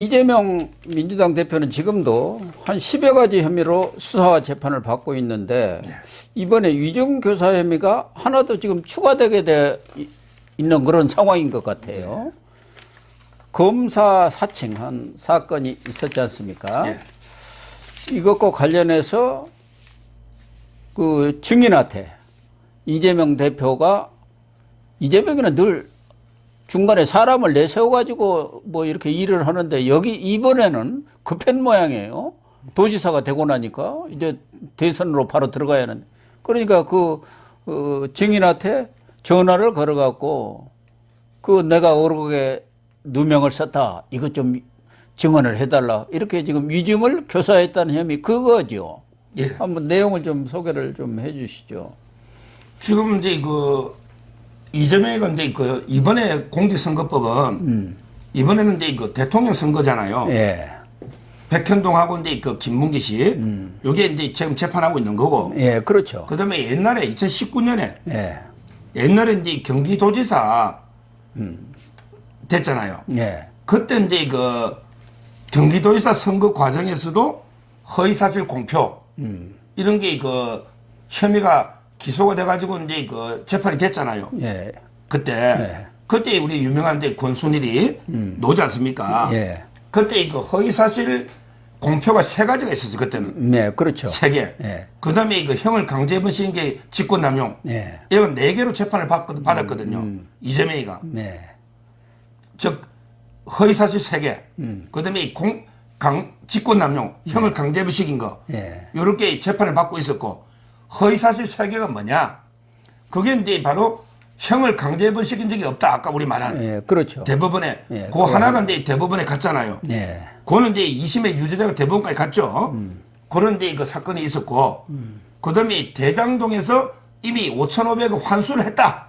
이재명 민주당 대표는 지금도 한 10여 가지 혐의로 수사와 재판을 받고 있는데 이번에 위증교사 혐의가 하나 더 지금 추가되게 돼 있는 그런 상황인 것 같아요. 검사 사칭한 사건이 있었지 않습니까? 이것과 관련해서 그 증인한테 이재명이는 늘 중간에 사람을 내세워가지고 뭐 이렇게 일을 하는데 여기 이번에는 급한 모양이에요. 도지사가 되고 나니까 이제 대선으로 바로 들어가야 하는데. 그러니까 증인한테 전화를 걸어갖고 내가 어록에 누명을 썼다. 이것 좀 증언을 해달라. 이렇게 지금 위증을 교사했다는 혐의 그거죠. 예. 한번 내용을 좀 소개를 좀 해주시죠. 지금 이제 이재명이가 이제 이번에 공직선거법은 이번에는 이제 대통령 선거잖아요. 예. 백현동하고 이제 김문기 씨, 요게 이제 지금 재판하고 있는 거고. 예, 그렇죠. 그 다음에 옛날에 2019년에 예. 옛날에 이제 경기도지사 됐잖아요. 예. 그때 이제 경기도지사 선거 과정에서도 허위사실 공표 이런 게 혐의가 기소가 돼가지고 이제 재판이 됐잖아요. 예. 그때 예. 그때 우리 유명한 권순일이 노지 않습니까? 예. 그때 허위사실 공표가 3가지가 있었어요. 그때는. 네, 그렇죠. 3개. 예. 그 다음에 형을 강제범시인 게 직권남용. 예. 이건 4개로 재판을 받았거든요. 이재명이가. 네. 즉 허위사실 3개. 그 다음에 직권남용. 형을 강제범시킨 거. 예. 이렇게 재판을 받고 있었고 허위사실 3개가 뭐냐? 그게 이제 바로 형을 강제범시킨 적이 없다. 아까 우리 말한. 예, 그렇죠. 대법원에. 예, 그 하나가 이제 대법원에 갔잖아요. 예. 그거는 이제 2심에 유죄되고 대법원까지 갔죠. 그런 데 사건이 있었고. 그 다음에 대장동에서 이미 5,500억 환수를 했다.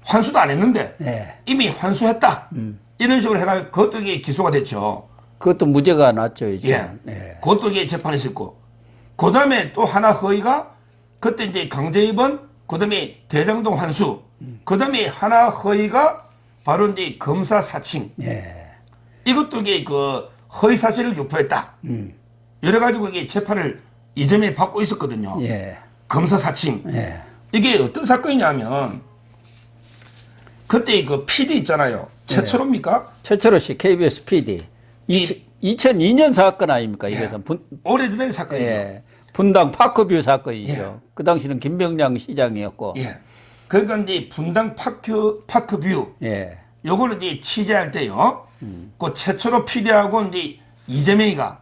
환수도 안 했는데. 예. 이미 환수했다. 이런 식으로 해가지고 그것도 이게 기소가 됐죠. 그것도 무죄가 났죠, 이제. 예. 예. 그것도 이게 재판이 있었고. 그 다음에 또 하나 허위가 그때 이제 강제입원, 그 다음에 대장동 환수, 그 다음에 하나 허위가 바로 이제 검사 사칭. 예. 이것도 이게 허위 사실을 유포했다. 이래 가지고 이게 재판을 이재명이 받고 있었거든요. 예. 검사 사칭. 예. 이게 어떤 사건이냐면 그때 PD 있잖아요. 최철호입니까? 최철호 씨, KBS PD. 2002년 사건 아닙니까? 이것은 오래전의 사건이죠. 예. 분당 파크뷰 사건이죠. 예. 그 당시는 김병장 시장이었고. 예. 그러니까 이제 분당 파크뷰. 예. 요거를 이제 취재할 때요. 그 최철호 PD하고 이제 이재명이가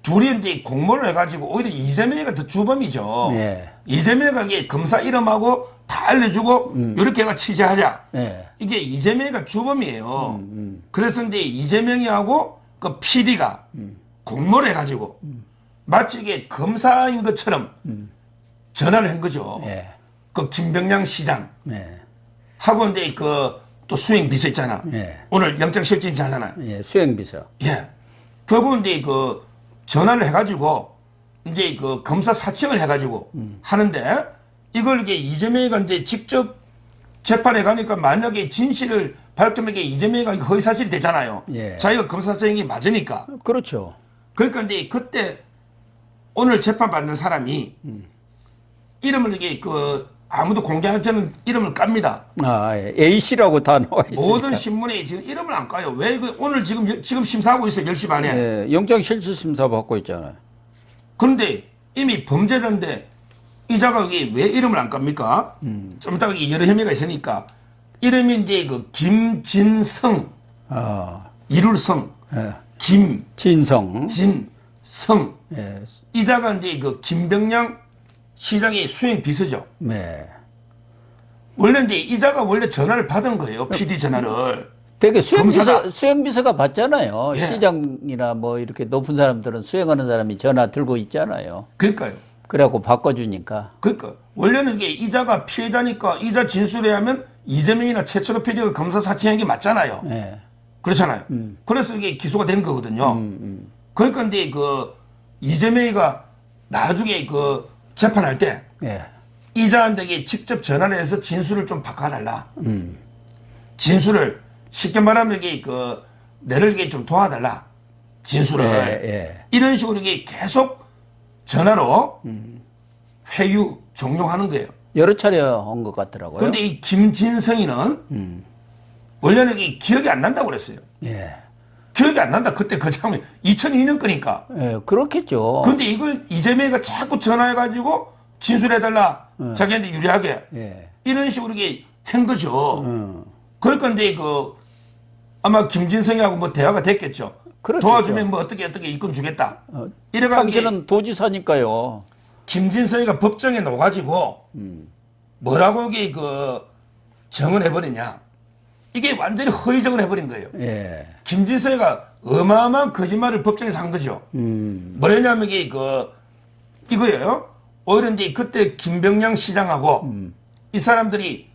둘이 이제 공모를 해가지고 오히려 이재명이가 더 주범이죠. 예. 이재명이가 이게 검사 이름하고 다 알려주고 이렇게 해가 취재하자. 예. 이게 이재명이가 주범이에요. 그래서 이제 이재명이하고 그 PD가 공모를 해가지고 마치 이게 검사인 것처럼 전화를 한 거죠. 예. 그 김병량 시장 예. 하고 이제 또 수행 비서 있잖아. 예. 오늘 영장실질 하잖아요. 예. 수행비서. 예. 결국 이제 전화를 해가지고 이제 검사 사칭을 해가지고 하는데 이걸 이게 이재명이가 이제 직접 재판에 가니까 만약에 진실을 밝히면 이재명이가 허위사실이 되잖아요. 예. 자기가 검사 사칭이 맞으니까. 그렇죠. 그러니까 이제 그때 오늘 재판받는 사람이 이름을 이게 아무도 공개하지 않은 이름을 깝니다. 아, 예. A씨라고 다 나와 있으니까. 모든 신문에 지금 이름을 안 까요. 왜 오늘 지금 심사하고 있어요. 10시 반에. 예. 영장 실질 심사 받고 있잖아요. 그런데 이미 범죄자인데 이자가 왜 이름을 안 깝니까? 좀 이따가 여러 혐의가 있으니까 이름이 이제 김진성, 이룰성, 예. 김진성, 예. 이자가 이제 김병량 시장의 수행 비서죠. 네. 원래 이제 이자가 원래 전화를 받은 거예요. PD 전화를. 되게 검사가. 수행비서가 받잖아요. 예. 시장이나 뭐 이렇게 높은 사람들은 수행하는 사람이 전화 들고 있잖아요. 그러니까요. 그래갖고 바꿔주니까. 그러니까 원래는 이게 이자가 피해자니까 이자 진술에 하면 이재명이나 최철호 PD가 검사 사칭한 게 맞잖아요. 예. 그렇잖아요. 그래서 이게 기소가 된 거거든요. 그러니까 이제 이재명이가 나중에 재판할 때 예. 이자한테 직접 전화를 해서 진술을 좀 바꿔달라. 진술을 쉽게 말하면 이게 너를 이게 좀 도와달라. 진술을. 예. 이런 식으로 이게 계속 전화로 회유, 종용하는 거예요. 여러 차례 한 것 같더라고요. 그런데 이 김진성이는 원래는 이게 기억이 안 난다고 그랬어요. 예. 기억이 안 난다. 그때 그 장면 2002년 거니까. 예, 그렇겠죠. 그런데 이걸 이재명이가 자꾸 전화해가지고 진술해달라. 자기한테 유리하게. 예. 이런 식으로 이게 한 거죠. 그럴 건데 아마 김진성이하고 뭐 대화가 됐겠죠. 그렇겠죠. 도와주면 뭐 어떻게 이건 주겠다. 이래가 당신은 도지사니까요. 김진성이가 법정에 넣어가지고 뭐라고 이게 정언해버리냐. 이게 완전히 허위정을 해버린 거예요. 예. 김진성이가 어마어마한 거짓말을 법정에서 한 거죠. 뭐냐면 이게 이거예요. 오히려 이제 그때 김병량 시장하고 이 사람들이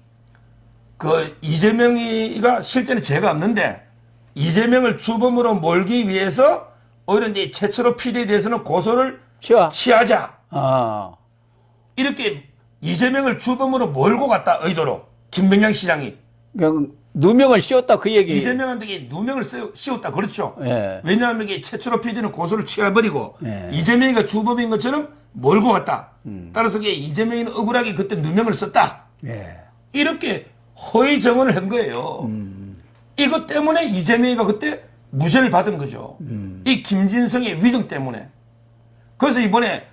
이재명이가 실제는 죄가 없는데 이재명을 주범으로 몰기 위해서 오히려 이제 최철호 PD에 대해서는 고소를 취하자. 아. 이렇게 이재명을 주범으로 몰고 갔다 의도로 김병량 시장이. 그냥 누명을 씌웠다 그 얘기. 이재명한테 누명을 씌웠다. 그렇죠. 예. 왜냐하면 이게 최철호 PD는 고소를 취해버리고 예. 이재명이가 주범인 것처럼 몰고 갔다. 따라서 이게 이재명이는 억울하게 그때 누명을 썼다. 예. 이렇게 허위 정언을 한 거예요. 이것 때문에 이재명이가 그때 무죄를 받은 거죠. 이 김진성의 위증 때문에. 그래서 이번에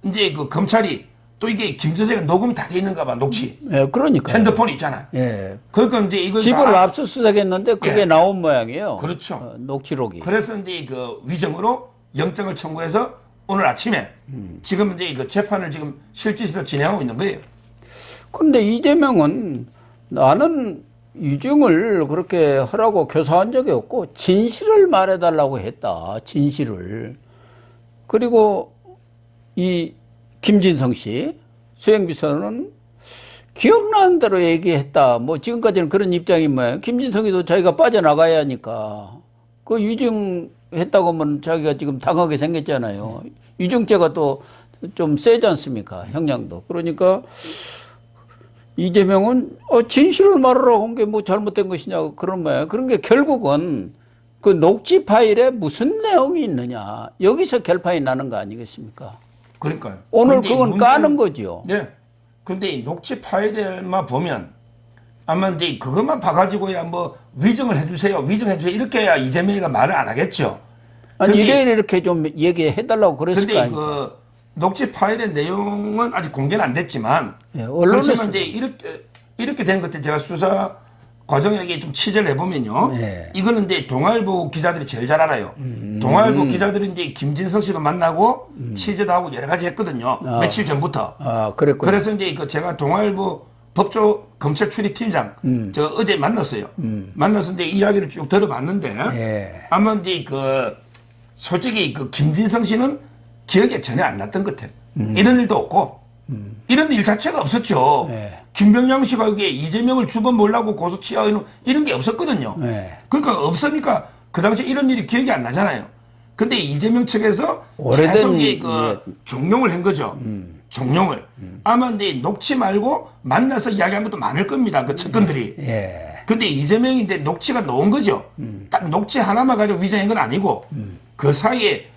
이제 검찰이 또 이게 김진성이가 녹음이 다 돼 있는가 봐, 녹취. 예, 그러니까. 핸드폰 있잖아. 예. 그러니까 이제 이걸 집을 다 압수수색했는데 그게 예. 나온 모양이에요. 그렇죠. 녹취록이. 그래서 이제 위증으로 영장을 청구해서 오늘 아침에 지금 이제 재판을 지금 실질심사 진행하고 있는 거예요. 그런데 이재명은 나는 위증을 그렇게 하라고 교사한 적이 없고 진실을 말해달라고 했다. 진실을. 그리고 이 김진성 씨 수행비서는 기억나는 대로 얘기했다. 뭐 지금까지는 그런 입장인 모양. 김진성이도 자기가 빠져나가야 하니까 그 위증했다고 하면 자기가 지금 당하게 생겼잖아요. 위증죄가 또 좀 세지 않습니까? 형량도. 그러니까 이재명은 진실을 말하라고 한 게 뭐 잘못된 것이냐 그런 모양. 그런 게 결국은 그 녹취 파일에 무슨 내용이 있느냐 여기서 결판이 나는 거 아니겠습니까? 그러니까요. 오늘 그건 까는 거죠. 네. 그런데 이 녹취 파일만 보면 아마 이제 그것만 봐가지고야 뭐 위증을 해주세요, 위증해주세요 이렇게 해야 이재명이가 말을 안 하겠죠. 아니 이렇게 좀 얘기해달라고 그랬을 거 근데 아닙니까? 녹취 파일의 내용은 아직 공개는 안 됐지만 예, 언론에서 그렇지만 이제 이렇게 된 것들 제가 수사 과정에 좀 취재를 해보면요. 네. 이거는 이제 동아일보 기자들이 제일 잘 알아요. 동아일보 기자들이 이제 김진성 씨도 만나고 취재도 하고 여러 가지 했거든요. 며칠 전부터. 아, 그랬군요. 그래서 이제 제가 동아일보 법조 검찰 출입팀장 저 어제 만났어요. 만나서 이제 이야기를 쭉 들어봤는데 예. 아마 이제 솔직히 김진성 씨는 기억이 전혀 안 났던 것 같아요. 이런 일도 없고 이런 일 자체가 없었죠. 예. 김병량 씨가 이게 이재명을 주범 몰라고 고소 취하하는 이런 게 없었거든요. 예. 그러니까 없으니까 그 당시에 이런 일이 기억이 안 나잖아요. 근데 이재명 측에서 오래된 계속 예. 종용을 한 거죠. 종용을. 아마 근데 녹취 말고 만나서 이야기한 것도 많을 겁니다. 그 측근들이. 예. 근데 이재명이 이제 녹취가 놓은 거죠. 딱 녹취 하나만 가지고 위장한 건 아니고 그 사이에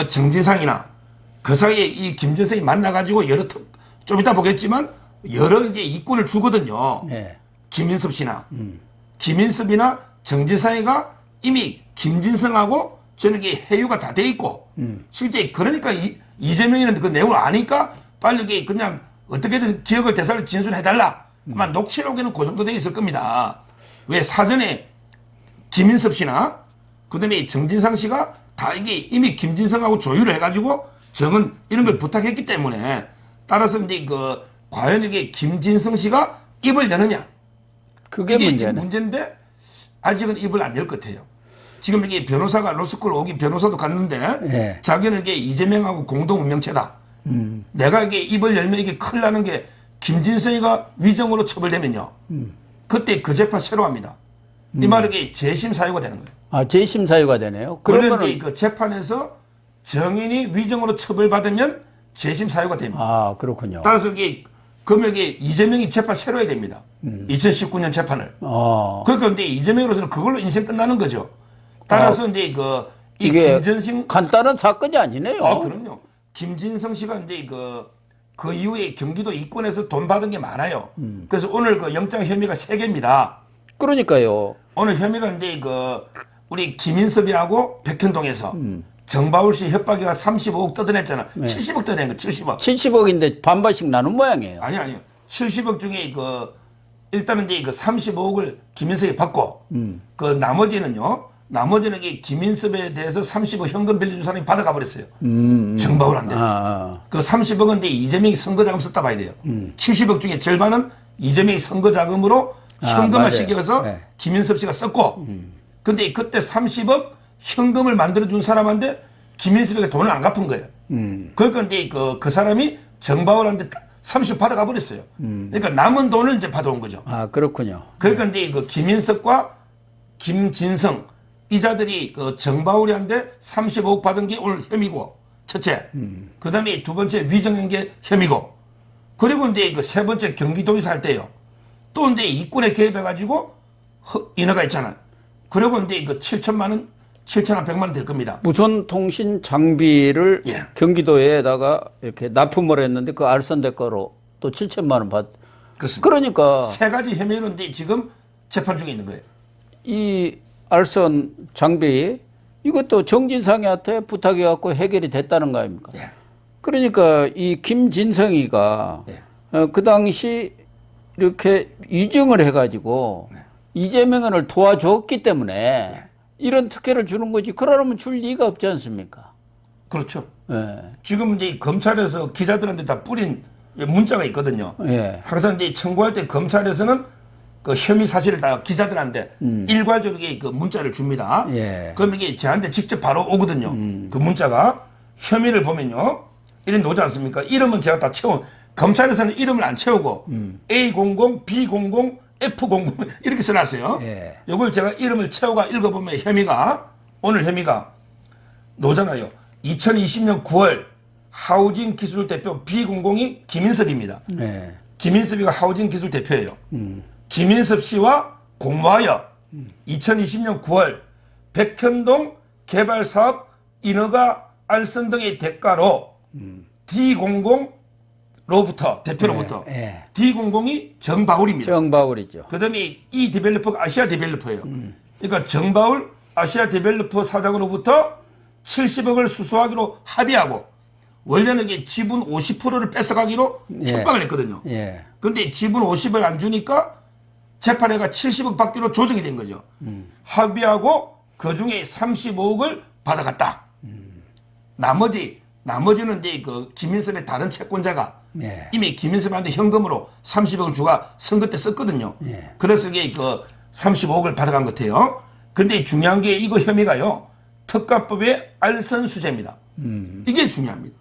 정진상이나 그 사이에 이 김진성이 만나가지고 좀 이따 보겠지만 여러 이제 이권을 주거든요. 예. 김인섭 씨나 김인섭이나 정진상이가 이미 김진성하고 저는 이게 해유가 다 돼 있고 실제 그러니까 이재명이는 그 내용을 아니까 빨리 이게 그냥 어떻게든 기억을 되살려 진술해달라. 아마 녹취록에는 그 정도 돼 있을 겁니다. 왜 사전에 김인섭 씨나 그다음에 정진상 씨가 다 이게 이미 김진성하고 조율을 해가지고 정은 이런 걸 부탁했기 때문에 따라서 이제 과연 이게 김진성 씨가 입을 여느냐 그게 이게 문제네. 지금 문제인데 아직은 입을 안 열 것 같아요. 지금 이게 변호사가 로스쿨 오기 변호사도 갔는데 예. 자기는 이게 이재명하고 공동 운명체다. 내가 이게 입을 열면 이게 큰일 나는 게 김진성이가 위정으로 처벌되면요. 그때 그 재판 새로 합니다. 이 말은 이게 재심 사유가 되는 거예요. 아, 재심 사유가 되네요. 그런데 그러면은 그 재판에서 정인이 위정으로 처벌받으면 재심 사유가 됩니다. 아, 그렇군요. 따라서 이게 그러면 이게 이재명이 재판 새로 해야 됩니다. 2019년 재판을. 어. 그러니까 근데 이재명으로서는 그걸로 인생 끝나는 거죠. 따라서 이제 이 이게 김전승 간단한 사건이 아니네요. 그럼요. 김진성 씨가 이제 그 이후에 경기도 이권에서 돈 받은 게 많아요. 그래서 오늘 그 영장 혐의가 3개입니다. 그러니까요. 오늘 혐의가 이제 우리 김인섭이하고 백현동에서 정바울 씨 협박이가 35억 뜯어냈잖아. 70억 뜯어낸 거 70억. 70억인데 반반씩 나눈 모양이에요. 아니요. 70억 중에 일단은 이제 35억을 김인섭이 받고 나머지는 이게 김인섭에 대해서 30억 현금 빌려준 사람이 받아가 버렸어요. 정바울한테. 그 30억은 이제 이재명이 선거자금 썼다 봐야 돼요. 70억 중에 절반은 이재명이 선거자금으로 현금화 시켜서 네. 김인섭 씨가 썼고, 근데 그때 30억 현금을 만들어준 사람한테 김인섭에게 돈을 안 갚은 거예요. 그러니까 이제 그 사람이 정바울한테 30억 받아가 버렸어요. 그러니까 남은 돈을 이제 받아온 거죠. 아, 그렇군요. 그러니까 이제 김인섭과 김진성 이자들이 정바울이한테 35억 받은 게 오늘 혐의고, 첫째. 그 다음에 두 번째 위정한 게 혐의고, 그리고 이제 세 번째 경기도에서 할 때요. 또 이제 이권에 개입해가지고 인허가 있잖아. 그리고 이제 7천만 원, 7,100만 원 될 겁니다. 무선 통신 장비를 예. 경기도에다가 이렇게 납품을 했는데 그 알선 대가로 또 7천만 원 받. 그렇습니다. 그러니까 세 가지 혐의는 이제 지금 재판 중에 있는 거예요. 이 알선 장비 이것도 정진상한테 부탁해 갖고 해결이 됐다는 거 아닙니까? 예. 그러니까 이 김진성이가 예. 그 당시 이렇게 위증을 해가지고 이재명을 도와줬기 때문에 이런 특혜를 주는 거지. 그러면 줄 리가 없지 않습니까? 그렇죠. 예. 지금 이제 검찰에서 기자들한테 다 뿌린 문자가 있거든요. 예. 항상 이제 청구할 때 검찰에서는 그 혐의 사실을 다 기자들한테 일괄적으로 그 문자를 줍니다. 예. 그럼 이게 저한테 직접 바로 오거든요. 그 문자가 혐의를 보면요. 이런 노지 않습니까? 이름은 제가 다 채워. 검찰에서는 이름을 안 채우고 A00, B00, F00 이렇게 써놨어요. 예. 이걸 제가 이름을 채워가 읽어보면 오늘 혐의가 노잖아요. 2020년 9월 하우징 기술 대표 B00이 김인섭입니다. 예. 김인섭이가 하우징 기술 대표예요. 김인섭 씨와 공모하여 2020년 9월 백현동 개발사업 인허가 알선 등의 대가로 D00로부터 대표로부터 예. D00이 정바울입니다. 정바울이죠. 그다음에 이 디벨로퍼가 아시아 디벨로퍼예요. 그러니까 정바울 아시아 디벨로퍼 사장으로부터 70억을 수수하기로 합의하고 원래는 이게 지분 50%를 뺏어가기로 예. 협박을 했거든요. 예. 근데 지분 50을 안 주니까 재판회가 70억 받기로 조정이 된 거죠. 합의하고 그 중에 35억을 받아갔다. 나머지는 이제 김인섭의 다른 채권자가 예. 이미 김인섭한테 현금으로 30억을 주가 선거 때 썼거든요. 예. 그래서 이게 35억을 받아간 것 같아요. 근데 중요한 게 이거 혐의가요. 특가법의 알선수재입니다. 이게 중요합니다.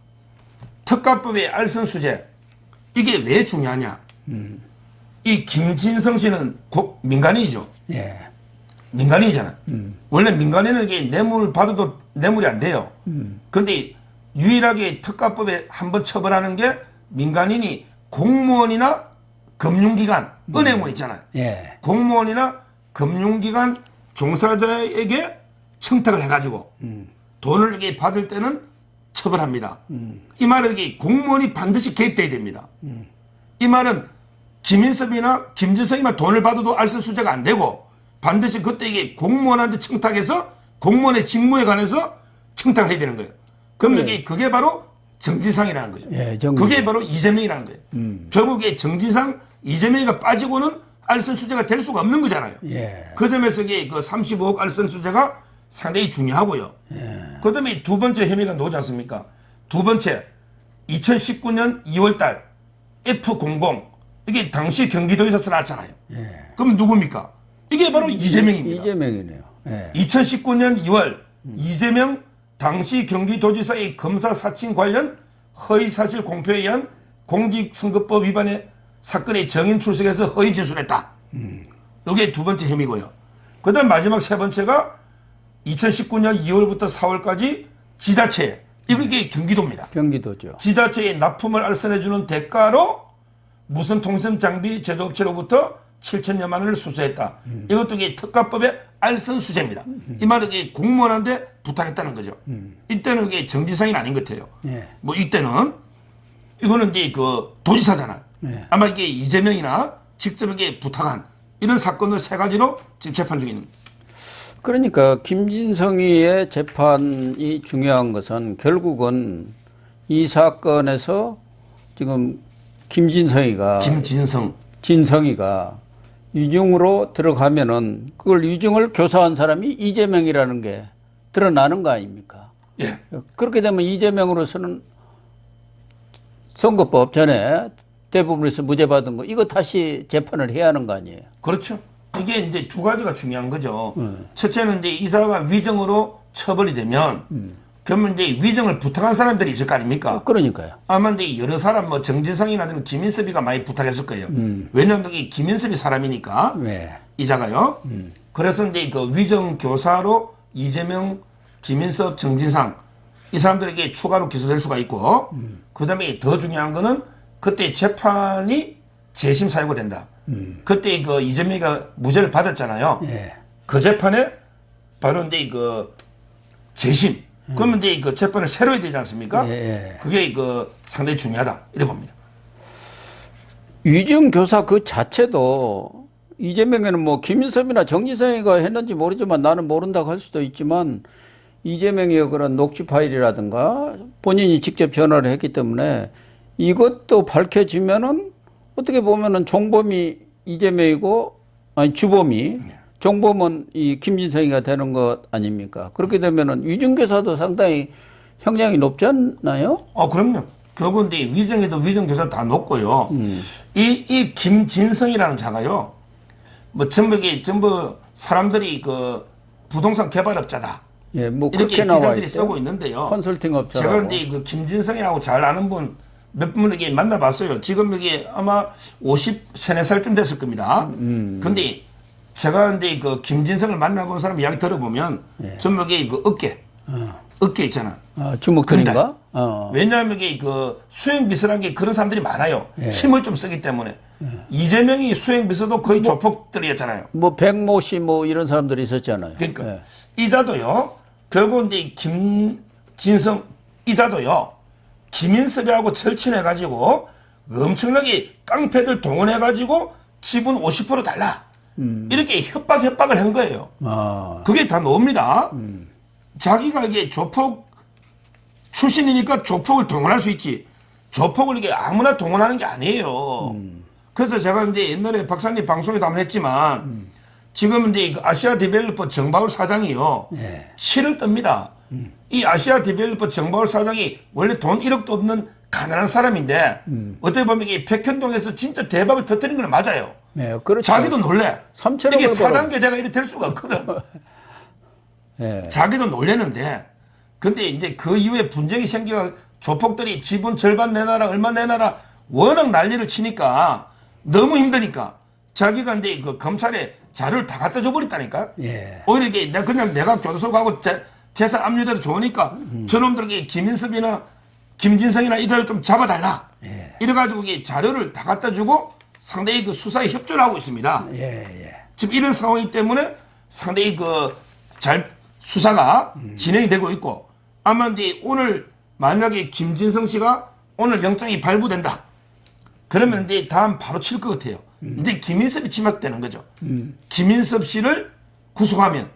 특가법의 알선수재. 이게 왜 중요하냐. 이 김진성 씨는 민간인이죠. 예. 민간인이잖아요. 원래 민간인은 이게 뇌물 받아도 뇌물이 안 돼요. 근데 유일하게 특가법에 한번 처벌하는 게 민간인이 공무원이나 금융기관, 은행원 있잖아요. 예. 공무원이나 금융기관 종사자에게 청탁을 해가지고 돈을 이게 받을 때는 처벌합니다. 이 말은 이게 공무원이 반드시 개입돼야 됩니다. 이 말은 김인섭이나 김진성이만 돈을 받아도 알선수재가 안 되고 반드시 그때 이게 공무원한테 청탁해서 공무원의 직무에 관해서 청탁을 해야 되는 거예요. 그럼 네. 그게 바로 정진상이라는 거죠. 예, 그게 바로 이재명이라는 거예요. 결국에 정진상, 이재명이가 빠지고는 알선수재가 될 수가 없는 거잖아요. 예. 그 점에서 이게 35억 알선수재가 상당히 중요하고요. 그 다음에 두 번째 혐의가 나오지 않습니까? 두 번째, 2019년 2월 달 F00 이게 당시 경기도에서 써놨잖아요. 그럼 누굽니까? 이게 바로 이재명입니다. 이재명이네요. 예. 2019년 2월 이재명 당시 경기도지사의 검사 사칭 관련 허위사실 공표에 의한 공직선거법 위반의 사건의 정인 출석해서 허위 진술했다. 이게 두 번째 혐의고요. 그 다음 마지막 세 번째가 2019년 2월부터 4월까지 지자체, 이게 경기도입니다. 경기도죠. 지자체에 납품을 알선해주는 대가로 무선 통신 장비 제조업체로부터 7천여만 원을 수수했다. 이것도 이게 특가법의 알선 수재입니다. 이 말은 이게 공무원한테 부탁했다는 거죠. 이때는 이게 정진상이 아닌 것 같아요. 예. 뭐 이때는 이거는 이제 그 도지사잖아. 예. 아마 이게 이재명이나 직접 이게 부탁한 이런 사건을 세 가지로 지금 재판 중에 있는. 그러니까 김진성이의 재판이 중요한 것은 결국은 이 사건에서 지금 진성이가 유증으로 들어가면은 그걸 유증을 교사한 사람이 이재명이라는 게 드러나는 거 아닙니까? 예. 그렇게 되면 이재명으로서는 선거법 전에 대부분에서 무죄 받은 거 이거 다시 재판을 해야 하는 거 아니에요? 그렇죠. 이게 이제 두 가지가 중요한 거죠. 첫째는 이제 이사가 위정으로 처벌이 되면 그러면 이제 위정을 부탁한 사람들이 있을 거 아닙니까? 그러니까요. 아마 이제 여러 사람 뭐 정진성이라든가 김인섭이가 많이 부탁했을 거예요. 왜냐하면 이게 김인섭이 사람이니까 네. 이자가요. 그래서 이제 그 위정 교사로 이재명, 김인섭, 정진상 이 사람들에게 추가로 기소될 수가 있고 그다음에 더 중요한 거는 그때 재판이 재심 사유가 된다. 그때 그 이재명이가 무죄를 받았잖아요. 예. 그 재판에 바로 이제 그 재심. 그러면 이제 그 재판을 새로 해야 되지 않습니까? 예. 그게 그 상당히 중요하다. 이래 봅니다. 위증 교사 그 자체도 이재명에는 뭐 김인섭이나 정진상이가 했는지 모르지만 나는 모른다고 할 수도 있지만 이재명의 그런 녹취 파일이라든가 본인이 직접 전화를 했기 때문에 이것도 밝혀지면은 어떻게 보면은 종범이 이재명이고 아니 주범이 종범은 이 김진성이가 되는 것 아닙니까? 그렇게 되면은 위증교사도 상당히 형량이 높지 않나요? 그럼요. 결국은 이제 위정에도 위정교사 다 높고요. 이 김진성이라는 자가요. 뭐 전부 사람들이 그 부동산 개발업자다. 예, 뭐 이렇게 그렇게 나와 기자들이 있대요. 쓰고 있는데요. 컨설팅 업자라고. 제가 근데 그 김진성이하고 잘 아는 분 몇 분에게 만나봤어요. 지금 이게 아마 53, 4살쯤 됐을 겁니다. 근데 제가 근데 그 김진성을 만나본 사람 이야기 들어보면 전부 이게 그 어깨 있잖아. 주먹들인가? 왜냐하면 이게 그 수행비서라는 게 그런 사람들이 많아요. 예. 힘을 좀 쓰기 때문에. 이재명이 수행비서도 거의 조폭들이었잖아요. 뭐 백모 씨 뭐 이런 사람들이 있었잖아요. 그러니까 예. 이자도요. 결국 이제 김진성 이자도요. 김인섭이하고 철친해가지고 엄청나게 깡패들 동원해가지고 지분 50% 달라. 이렇게 협박을 한 거예요. 그게 다 놉니다. 자기가 이게 조폭 출신이니까 조폭을 동원할 수 있지. 조폭을 이게 아무나 동원하는 게 아니에요. 그래서 제가 이제 옛날에 박사님 방송에도 한번 했지만 지금 이제 그 아시아 디벨로퍼 정바울 사장이요. 예. 실을 뜹니다. 이 아시아 디벨로퍼 정바울 사장이 원래 돈 1억도 없는 가난한 사람인데 어떻게 보면 이게 백현동에서 진짜 대박을 터뜨린 건 맞아요. 네, 그렇죠. 자기도 놀래. 3천억을 이게 벌어. 4단계대가 이렇게 될 수가 없거든. 예. 자기도 놀래는데 근데 이제 그 이후에 분쟁이 생겨 조폭들이 지분 절반 내놔라 얼마 내놔라 워낙 난리를 치니까 너무 힘드니까 자기가 이제 그 검찰에 자료를 다 갖다 줘버렸다니까. 예. 오히려 이게 그냥 내가 교도소 가고 재산 압류돼도 좋으니까 저놈들에게 김인섭이나 김진성이나 이들 좀 잡아달라. 예. 이래가지고 이게 자료를 다 갖다 주고 상당히 그 수사에 협조를 하고 있습니다. 예. 지금 이런 상황이기 때문에 상당히 그 잘 수사가 진행이 되고 있고 아마 이제 오늘 만약에 김진성 씨가 오늘 영장이 발부된다. 그러면 이제 다음 바로 칠 것 같아요. 이제 김인섭이 지목되는 거죠. 김인섭 씨를 구속하면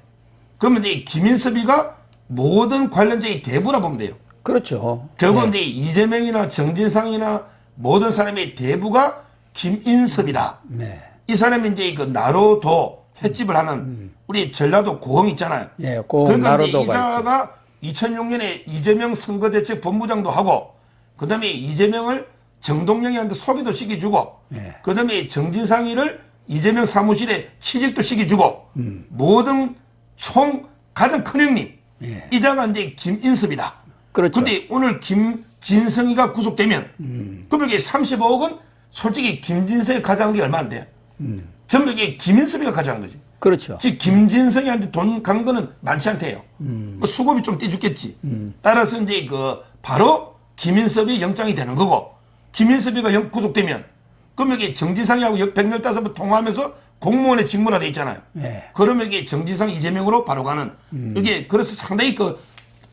그러면 이제 김인섭이가 모든 관련자의 대부라 보면 돼요. 그렇죠. 결국 이제 이재명이나 정진상이나 모든 사람의 대부가 김인섭이다. 네. 이 사람이 이제 그 나로도 횟집을 하는 우리 전라도 고흥 있잖아요. 예, 고흥 그러니까 이제 나로도가 이자가 2006년에 이재명 선거대책 본부장도 하고 그다음에 이재명을 정동영이한테 소개도 시켜주고 예. 그다음에 정진상이를 이재명 사무실에 취직도 시켜주고 모든 총 가장 큰 형님 예. 이자가 이제 김인섭이다. 그렇죠. 근데 오늘 김진성이가 구속되면 그럼 이게 35억은 솔직히 김진성이 가져간 게 얼마 안 돼. 전부 이게 김인섭이가 가져간 거지. 그렇죠. 즉 김진성이한테 돈 간 거는 많지 않대요. 뭐 수급이 좀 떼죽겠지. 따라서 이제 그 바로 김인섭이 영장이 되는 거고 김인섭이가 구속되면 그러면 이게 정지상하고 115번 통화하면서 공무원의 직무라 돼 있잖아요. 예. 그러면 이게 정지상 이재명으로 바로 가는 이게 그래서 상당히 그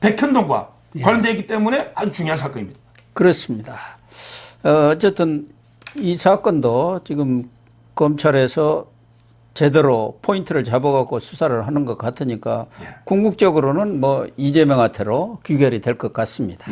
백현동과 관련되어 있기 때문에 아주 중요한 사건입니다. 그렇습니다. 어쨌든 이 사건도 지금 검찰에서 제대로 포인트를 잡아갖고 수사를 하는 것 같으니까 궁극적으로는 뭐 이재명한테로 귀결이 될 것 같습니다.